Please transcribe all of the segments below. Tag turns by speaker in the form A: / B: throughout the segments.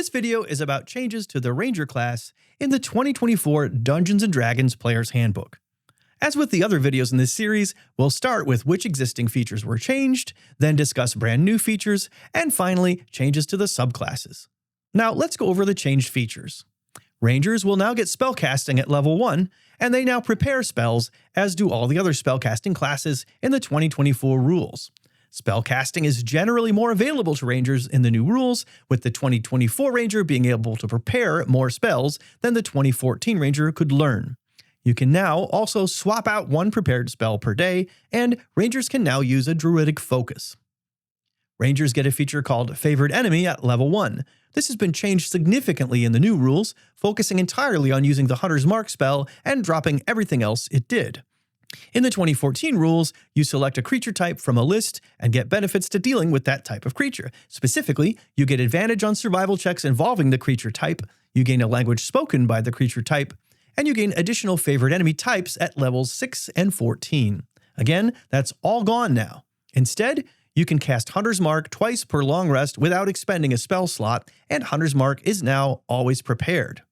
A: This video is about changes to the Ranger class in the 2024 Dungeons & Dragons Player's Handbook. As with the other videos in this series, we'll start with which existing features were changed, then discuss brand new features, and finally, changes to the subclasses. Now, let's go over the changed features. Rangers will now get spellcasting at level 1, and they now prepare spells, as do all the other spellcasting classes in the 2024 rules. Spellcasting is generally more available to Rangers in the new rules, with the 2024 Ranger being able to prepare more spells than the 2014 Ranger could learn. You can now also swap out one prepared spell per day, and Rangers can now use a Druidic Focus. Rangers get a feature called Favored Enemy at level 1. This has been changed significantly in the new rules, focusing entirely on using the Hunter's Mark spell and dropping everything else it did. In the 2014 rules, you select a creature type from a list and get benefits to dealing with that type of creature. Specifically, you get advantage on survival checks involving the creature type, you gain a language spoken by the creature type, and you gain additional favored enemy types at levels 6 and 14. Again, that's all gone now. Instead, you can cast Hunter's Mark twice per long rest without expending a spell slot, and Hunter's Mark is now always prepared.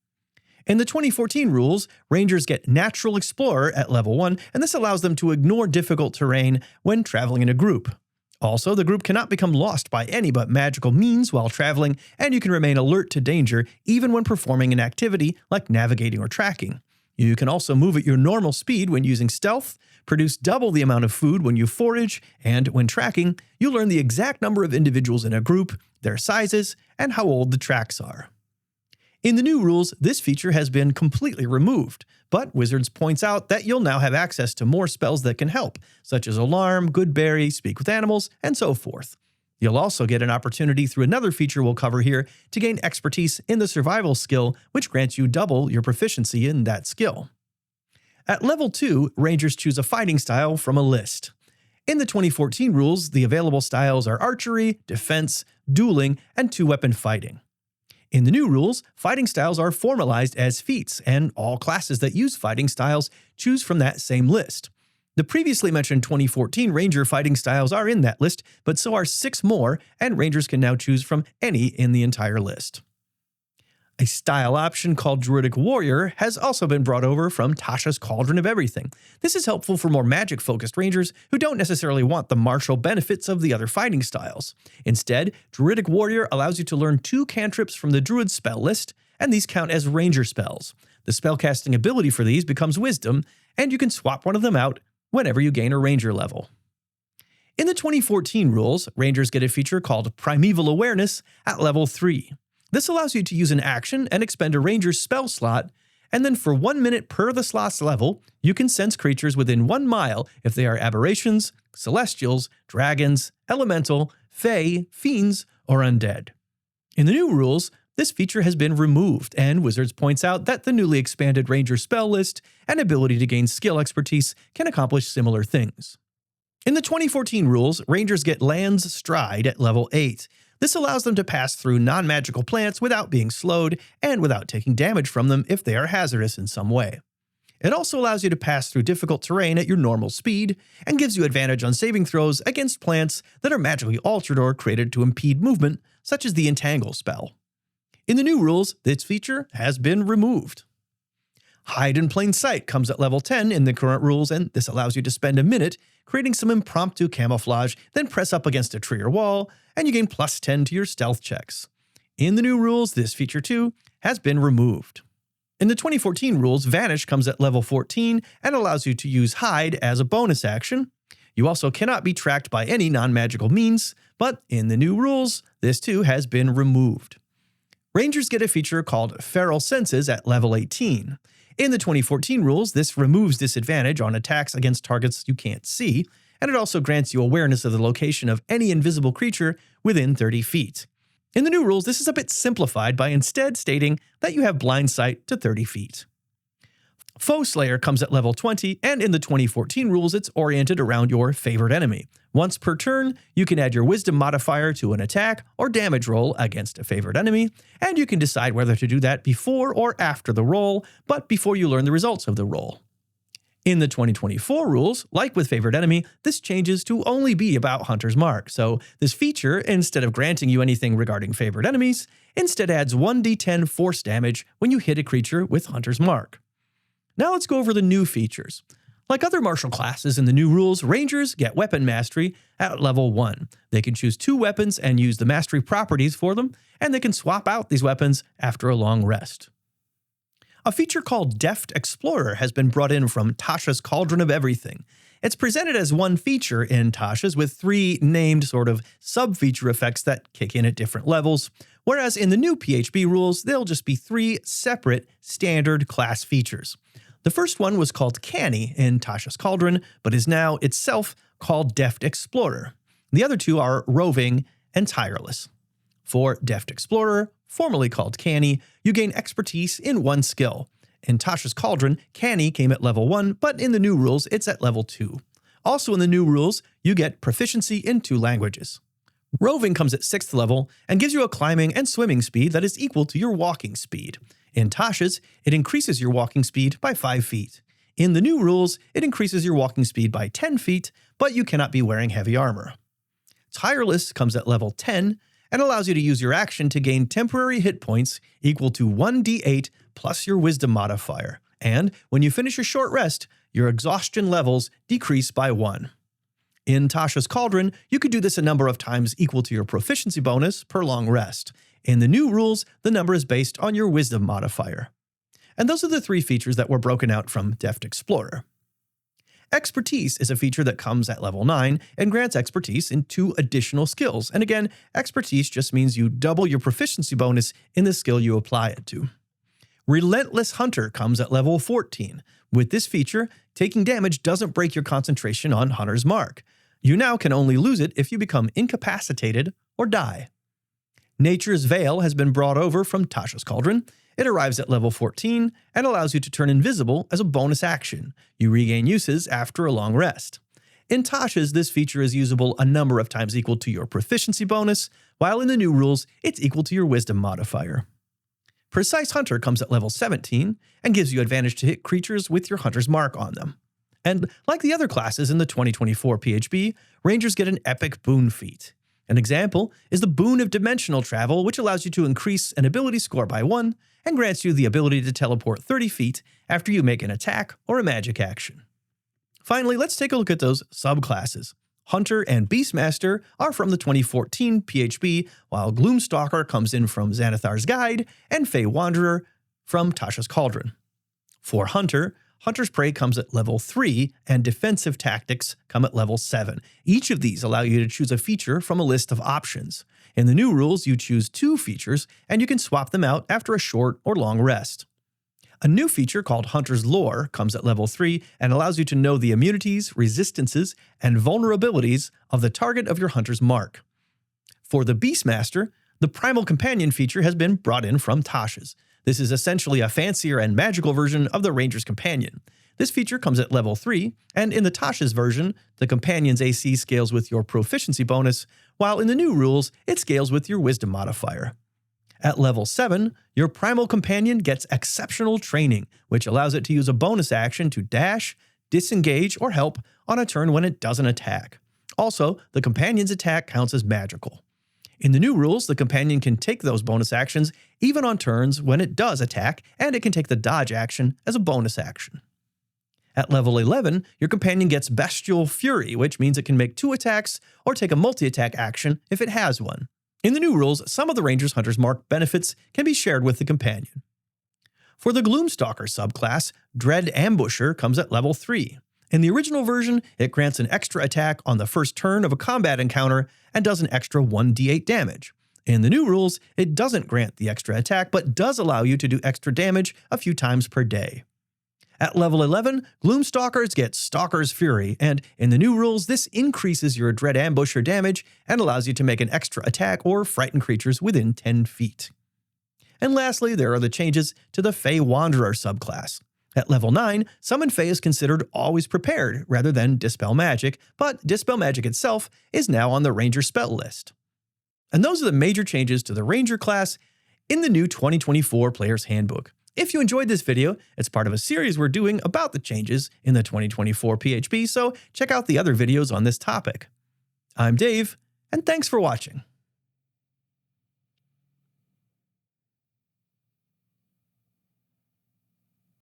A: In the 2014 rules, Rangers get Natural Explorer at level 1, and this allows them to ignore difficult terrain when traveling in a group. Also, the group cannot become lost by any but magical means while traveling, and you can remain alert to danger even when performing an activity like navigating or tracking. You can also move at your normal speed when using stealth, produce double the amount of food when you forage, and when tracking, you learn the exact number of individuals in a group, their sizes, and how old the tracks are. In the new rules, this feature has been completely removed, but Wizards points out that you'll now have access to more spells that can help, such as Alarm, Good Berry, Speak with Animals, and so forth. You'll also get an opportunity through another feature we'll cover here to gain expertise in the survival skill, which grants you double your proficiency in that skill. At level 2, Rangers choose a fighting style from a list. In the 2014 rules, the available styles are Archery, Defense, Dueling, and two-weapon fighting. In the new rules, fighting styles are formalized as feats, and all classes that use fighting styles choose from that same list. The previously mentioned 2014 Ranger fighting styles are in that list, but so are 6 more, and Rangers can now choose from any in the entire list. A style option called Druidic Warrior has also been brought over from Tasha's Cauldron of Everything. This is helpful for more magic-focused Rangers who don't necessarily want the martial benefits of the other fighting styles. Instead, Druidic Warrior allows you to learn 2 cantrips from the Druid spell list, and these count as Ranger spells. The spellcasting ability for these becomes Wisdom, and you can swap one of them out whenever you gain a Ranger level. In the 2014 rules, Rangers get a feature called Primeval Awareness at level 3. This allows you to use an action and expend a Ranger's spell slot, and then for 1 minute per the slot's level, you can sense creatures within 1 mile if they are aberrations, celestials, dragons, elemental, fae, fiends, or undead. In the new rules, this feature has been removed, and Wizards points out that the newly expanded Ranger spell list and ability to gain skill expertise can accomplish similar things. In the 2014 rules, Rangers get Land's Stride at level 8. This allows them to pass through non-magical plants without being slowed and without taking damage from them if they are hazardous in some way. It also allows you to pass through difficult terrain at your normal speed and gives you advantage on saving throws against plants that are magically altered or created to impede movement, such as the Entangle spell. In the new rules, this feature has been removed. Hide in Plain Sight comes at level 10 in the current rules, and this allows you to spend a minute creating some impromptu camouflage, then press up against a tree or wall, and you gain plus 10 to your stealth checks. In the new rules, this feature too has been removed. In the 2014 rules, Vanish comes at level 14 and allows you to use Hide as a bonus action. You also cannot be tracked by any non-magical means, but in the new rules, this too has been removed. Rangers get a feature called Feral Senses at level 18. In the 2014 rules, this removes disadvantage on attacks against targets you can't see, and it also grants you awareness of the location of any invisible creature within 30 feet. In the new rules, this is a bit simplified by instead stating that you have blind sight to 30 feet. Foe Slayer comes at level 20, and in the 2014 rules, it's oriented around your favored enemy. Once per turn, you can add your Wisdom modifier to an attack or damage roll against a favored enemy, and you can decide whether to do that before or after the roll, but before you learn the results of the roll. In the 2024 rules, like with Favorite Enemy, this changes to only be about Hunter's Mark. So this feature, instead of granting you anything regarding favorite enemies, instead adds 1d10 force damage when you hit a creature with Hunter's Mark. Now let's go over the new features. Like other martial classes in the new rules, Rangers get Weapon Mastery at level 1. They can choose 2 weapons and use the Mastery properties for them, and they can swap out these weapons after a long rest. A feature called Deft Explorer has been brought in from Tasha's Cauldron of Everything. It's presented as one feature in Tasha's with 3 named sort of sub-feature effects that kick in at different levels, whereas in the new PHB rules, they'll just be 3 separate standard class features. The first one was called Canny in Tasha's Cauldron, but is now itself called Deft Explorer. The other 2 are Roving and Tireless. For Deft Explorer, formerly called Canny, you gain expertise in 1 skill. In Tasha's Cauldron, Canny came at level 1, but in the new rules, it's at level 2. Also in the new rules, you get proficiency in 2 languages. Roving comes at 6th level and gives you a climbing and swimming speed that is equal to your walking speed. In Tasha's, it increases your walking speed by 5 feet. In the new rules, it increases your walking speed by 10 feet, but you cannot be wearing heavy armor. Tireless comes at level 10 and allows you to use your action to gain temporary hit points equal to 1d8 plus your wisdom modifier. And when you finish a short rest, your exhaustion levels decrease by 1. In Tasha's Cauldron, you could do this a number of times equal to your proficiency bonus per long rest. In the new rules, the number is based on your wisdom modifier. And those are the 3 features that were broken out from Deft Explorer. Expertise is a feature that comes at level 9 and grants expertise in 2 additional skills. And again, expertise just means you double your proficiency bonus in the skill you apply it to. Relentless Hunter comes at level 14. With this feature, taking damage doesn't break your concentration on Hunter's Mark. You now can only lose it if you become incapacitated or die. Nature's Veil has been brought over from Tasha's Cauldron. It arrives at level 14 and allows you to turn invisible as a bonus action. You regain uses after a long rest. In Tasha's, this feature is usable a number of times equal to your proficiency bonus, while in the new rules, it's equal to your wisdom modifier. Precise Hunter comes at level 17 and gives you advantage to hit creatures with your Hunter's Mark on them. And like the other classes in the 2024 PHB, Rangers get an epic boon feat. An example is the Boon of Dimensional Travel, which allows you to increase an ability score by 1 and grants you the ability to teleport 30 feet after you make an attack or a magic action. Finally, let's take a look at those subclasses. Hunter and Beastmaster are from the 2014 PHB, while Gloomstalker comes in from Xanathar's Guide and Fey Wanderer from Tasha's Cauldron. For Hunter, Hunter's Prey comes at level 3, and Defensive Tactics come at level 7. Each of these allow you to choose a feature from a list of options. In the new rules, you choose 2 features, and you can swap them out after a short or long rest. A new feature called Hunter's Lore comes at level 3 and allows you to know the immunities, resistances, and vulnerabilities of the target of your Hunter's Mark. For the Beastmaster, the Primal Companion feature has been brought in from Tasha's. This is essentially a fancier and magical version of the Ranger's Companion. This feature comes at level 3, and in the Tasha's version, the Companion's AC scales with your proficiency bonus, while in the new rules, it scales with your wisdom modifier. At level 7, your Primal Companion gets Exceptional Training, which allows it to use a bonus action to dash, disengage, or help on a turn when it doesn't attack. Also, the Companion's attack counts as magical. In the new rules, the Companion can take those bonus actions even on turns when it does attack, and it can take the dodge action as a bonus action. At level 11, your Companion gets Bestial Fury, which means it can make 2 attacks or take a multi-attack action if it has one. In the new rules, some of the Ranger's Hunter's Mark benefits can be shared with the Companion. For the Gloomstalker subclass, Dread Ambusher comes at level 3. In the original version, it grants an extra attack on the first turn of a combat encounter and does an extra 1d8 damage. In the new rules, it doesn't grant the extra attack, but does allow you to do extra damage a few times per day. At level 11, Gloomstalkers get Stalker's Fury, and in the new rules, this increases your Dread Ambusher damage and allows you to make an extra attack or frighten creatures within 10 feet. And lastly, there are the changes to the Fey Wanderer subclass. At level 9, Summon Fey is considered always prepared rather than Dispel Magic, but Dispel Magic itself is now on the Ranger spell list. And those are the major changes to the Ranger class in the new 2024 Player's Handbook. If you enjoyed this video, it's part of a series we're doing about the changes in the 2024 PHP, so check out the other videos on this topic. I'm Dave, and thanks for watching.